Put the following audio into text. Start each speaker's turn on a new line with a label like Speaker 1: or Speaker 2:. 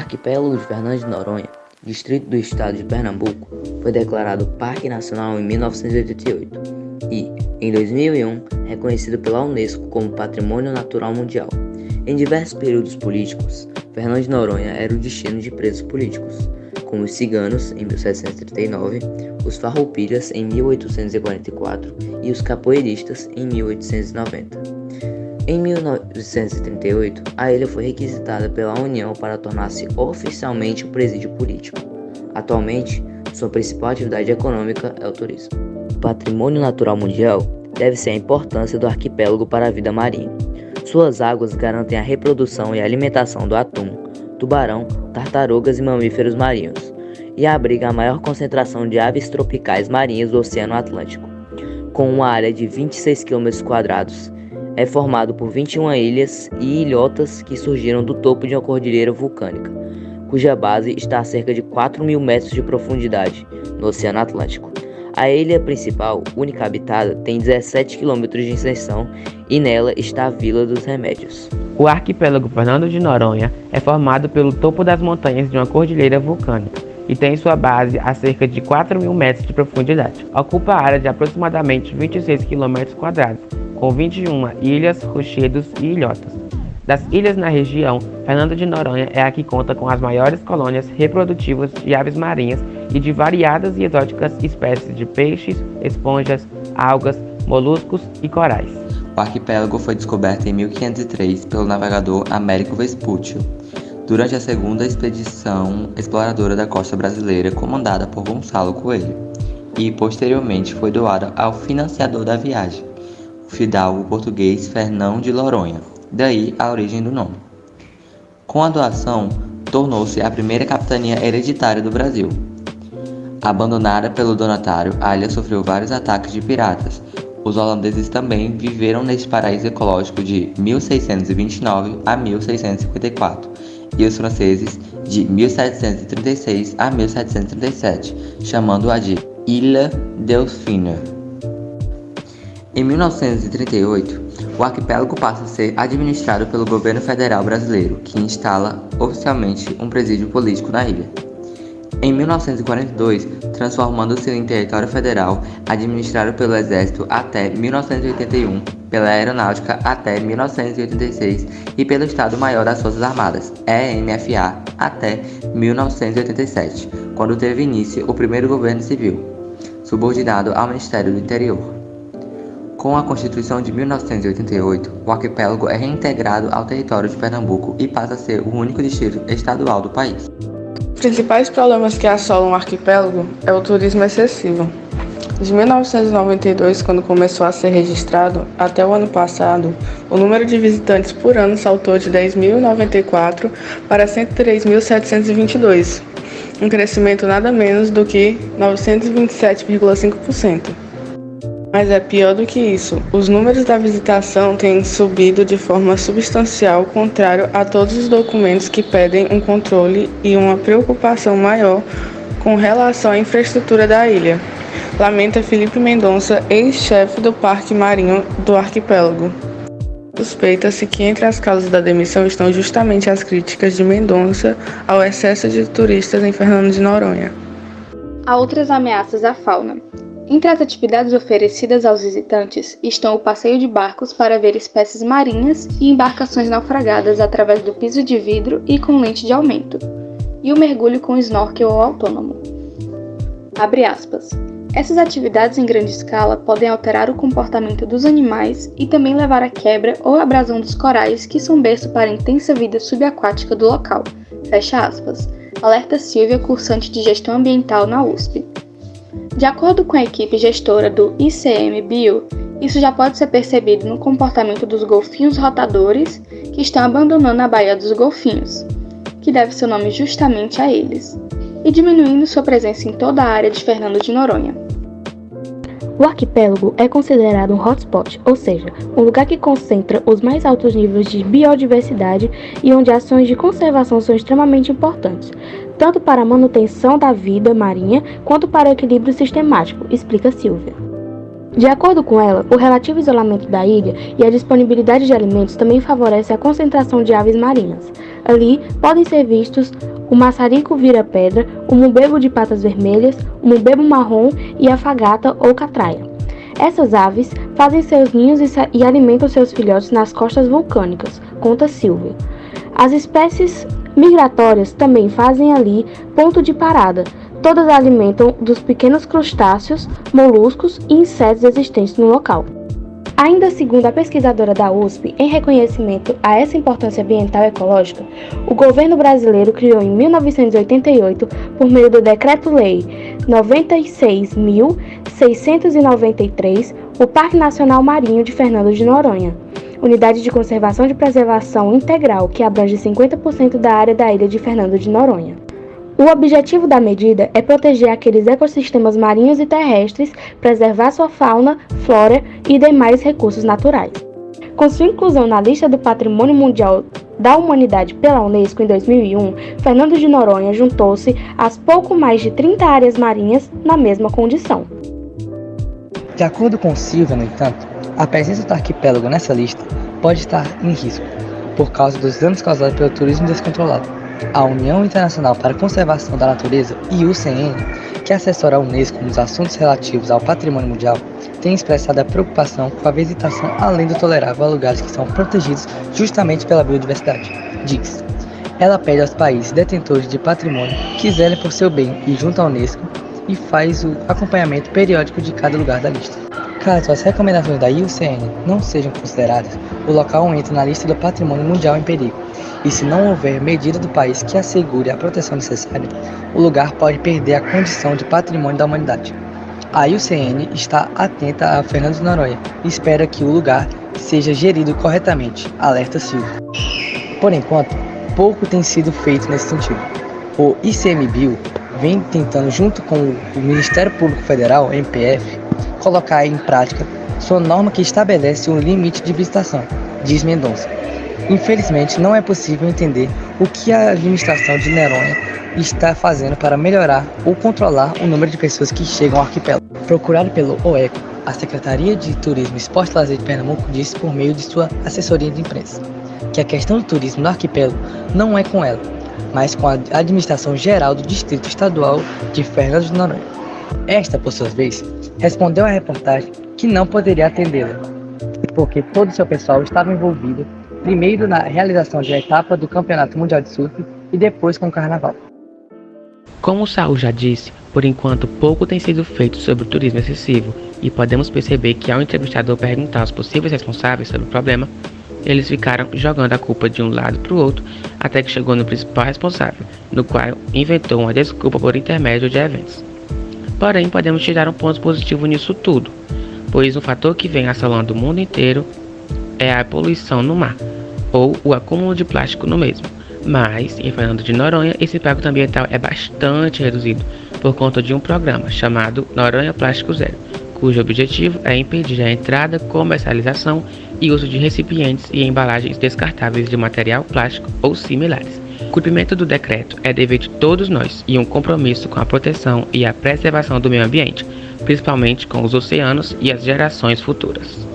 Speaker 1: arquipélago de Fernando de Noronha, distrito do estado de Pernambuco, foi declarado Parque Nacional em 1988 e, em 2001, reconhecido pela Unesco como Patrimônio Natural Mundial. Em diversos períodos políticos, Fernando de Noronha era o destino de presos políticos, como os ciganos, em 1739, os farroupilhas, em 1844 e os capoeiristas, em 1890. Em 1938, a ilha foi requisitada pela União para tornar-se oficialmente um presídio político. Atualmente, sua principal atividade econômica é o turismo. O Patrimônio Natural Mundial deve-se à importância do arquipélago para a vida marinha. Suas águas garantem a reprodução e a alimentação do atum, tubarão, tartarugas e mamíferos marinhos, e abriga a maior concentração de aves tropicais marinhas do Oceano Atlântico. Com uma área de 26 km², é formado por 21 ilhas e ilhotas que surgiram do topo de uma cordilheira vulcânica, cuja base está a cerca de 4.000 metros de profundidade no Oceano Atlântico. A ilha principal, única habitada, tem 17 km de extensão e nela está a Vila dos Remédios.
Speaker 2: O arquipélago Fernando de Noronha é formado pelo topo das montanhas de uma cordilheira vulcânica e tem sua base a cerca de 4.000 metros de profundidade. Ocupa a área de aproximadamente 26 km², com 21 ilhas, rochedos e ilhotas. Das ilhas na região, Fernando de Noronha é a que conta com as maiores colônias reprodutivas de aves marinhas e de variadas e exóticas espécies de peixes, esponjas, algas, moluscos e corais.
Speaker 3: O arquipélago foi descoberto em 1503 pelo navegador Américo Vespúcio, durante a segunda expedição exploradora da costa brasileira comandada por Gonçalo Coelho, e posteriormente foi doado ao financiador da viagem, o fidalgo português Fernão de Noronha, daí a origem do nome. Com a doação, tornou-se a primeira capitania hereditária do Brasil. Abandonada pelo donatário, a ilha sofreu vários ataques de piratas. Os holandeses também viveram neste paraíso ecológico de 1629 a 1654 e os franceses de 1736 a 1737, chamando-a de Ilha Delphine. Em 1938, o arquipélago passa a ser administrado pelo governo federal brasileiro, que instala oficialmente um presídio político na ilha. Em 1942, transformando-se em território federal, administrado pelo Exército até 1981, pela Aeronáutica até 1986 e pelo Estado-Maior das Forças Armadas, EMFA, até 1987, quando teve início o primeiro governo civil, subordinado ao Ministério do Interior. Com a Constituição de 1988, o arquipélago é reintegrado ao território de Pernambuco e passa a ser o único distrito estadual do país.
Speaker 4: Os principais problemas que assolam o arquipélago é o turismo excessivo. De 1992, quando começou a ser registrado, até o ano passado, o número de visitantes por ano saltou de 10.094 para 103.722, um crescimento nada menos do que 927,5%. Mas é pior do que isso, os números da visitação têm subido de forma substancial, contrário a todos os documentos que pedem um controle e uma preocupação maior com relação à infraestrutura da ilha, lamenta Felipe Mendonça, ex-chefe do Parque Marinho do arquipélago. Suspeita-se que entre as causas da demissão estão justamente as críticas de Mendonça ao excesso de turistas em Fernando de Noronha.
Speaker 5: Há outras ameaças à fauna. Entre as atividades oferecidas aos visitantes estão o passeio de barcos para ver espécies marinhas e embarcações naufragadas através do piso de vidro e com lente de aumento, e o mergulho com snorkel autônomo. Abre aspas. Essas atividades em grande escala podem alterar o comportamento dos animais e também levar à quebra ou abrasão dos corais que são berço para a intensa vida subaquática do local. Fecha aspas. Alerta Silvia, cursante de Gestão Ambiental na USP. De acordo com a equipe gestora do ICMBio, isso já pode ser percebido no comportamento dos golfinhos rotadores que estão abandonando a Baía dos Golfinhos, que deve seu nome justamente a eles, e diminuindo sua presença em toda a área de Fernando de Noronha.
Speaker 6: O arquipélago é considerado um hotspot, ou seja, um lugar que concentra os mais altos níveis de biodiversidade e onde ações de conservação são extremamente importantes, tanto para a manutenção da vida marinha quanto para o equilíbrio sistemático, explica Silvia. De acordo com ela, o relativo isolamento da ilha e a disponibilidade de alimentos também favorece a concentração de aves marinhas. Ali podem ser vistos o maçarico vira-pedra, o mubebo de patas vermelhas, o mubebo marrom e a fagata ou catraia. Essas aves fazem seus ninhos e alimentam seus filhotes nas costas vulcânicas, conta Silvia. As espécies migratórias também fazem ali ponto de parada. Todas alimentam dos pequenos crustáceos, moluscos e insetos existentes no local. Ainda segundo a pesquisadora da USP, em reconhecimento a essa importância ambiental e ecológica, o governo brasileiro criou em 1988, por meio do Decreto-Lei 96.693, o Parque Nacional Marinho de Fernando de Noronha, unidade de conservação e preservação integral que abrange 50% da área da ilha de Fernando de Noronha. O objetivo da medida é proteger aqueles ecossistemas marinhos e terrestres, preservar sua fauna, flora e demais recursos naturais. Com sua inclusão na lista do Patrimônio Mundial da Humanidade pela Unesco em 2001, Fernando de Noronha juntou-se às pouco mais de 30 áreas marinhas na mesma condição.
Speaker 7: De acordo com Silvia, no entanto, a presença do arquipélago nessa lista pode estar em risco, por causa dos danos causados pelo turismo descontrolado. A União Internacional para a Conservação da Natureza, IUCN, que assessora a Unesco nos assuntos relativos ao patrimônio mundial, tem expressado a preocupação com a visitação além do tolerável a lugares que são protegidos justamente pela biodiversidade. Diz: ela pede aos países detentores de patrimônio que zelem por seu bem e junto à Unesco e faz o acompanhamento periódico de cada lugar da lista. Caso as recomendações da IUCN não sejam consideradas, o local entra na lista do patrimônio mundial em perigo. E se não houver medida do país que assegure a proteção necessária, o lugar pode perder a condição de patrimônio da humanidade. A IUCN está atenta a Fernando de Noronha e espera que o lugar seja gerido corretamente, alerta Silvia. Por enquanto, pouco tem sido feito nesse sentido. O ICMBio vem tentando, junto com o Ministério Público Federal, MPF, colocar em prática sua norma que estabelece um limite de visitação, diz Mendonça. Infelizmente, não é possível entender o que a administração de Noronha está fazendo para melhorar ou controlar o número de pessoas que chegam ao arquipélago. Procurado pelo OECO, a Secretaria de Turismo, Esporte e Lazer de Pernambuco disse por meio de sua assessoria de imprensa que a questão do turismo no arquipélago não é com ela, mas com a administração geral do Distrito Estadual de Fernando de Noronha. Esta, por sua vez, respondeu à reportagem que não poderia atendê-la, porque todo o seu pessoal estava envolvido primeiro na realização da etapa do Campeonato Mundial de Surf e depois com o Carnaval.
Speaker 2: Como o Saul já disse, por enquanto pouco tem sido feito sobre o turismo excessivo e podemos perceber que ao entrevistador perguntar aos possíveis responsáveis sobre o problema, eles ficaram jogando a culpa de um lado para o outro até que chegou no principal responsável, no qual inventou uma desculpa por intermédio de eventos. Porém, podemos tirar um ponto positivo nisso tudo, pois um fator que vem assolando o mundo inteiro é a poluição no mar, ou o acúmulo de plástico no mesmo. Mas, em Fernando de Noronha, esse impacto ambiental é bastante reduzido por conta de um programa chamado Noronha Plástico Zero, cujo objetivo é impedir a entrada, comercialização e uso de recipientes e embalagens descartáveis de material plástico ou similares. O cumprimento do decreto é dever de todos nós e um compromisso com a proteção e a preservação do meio ambiente, principalmente com os oceanos e as gerações futuras.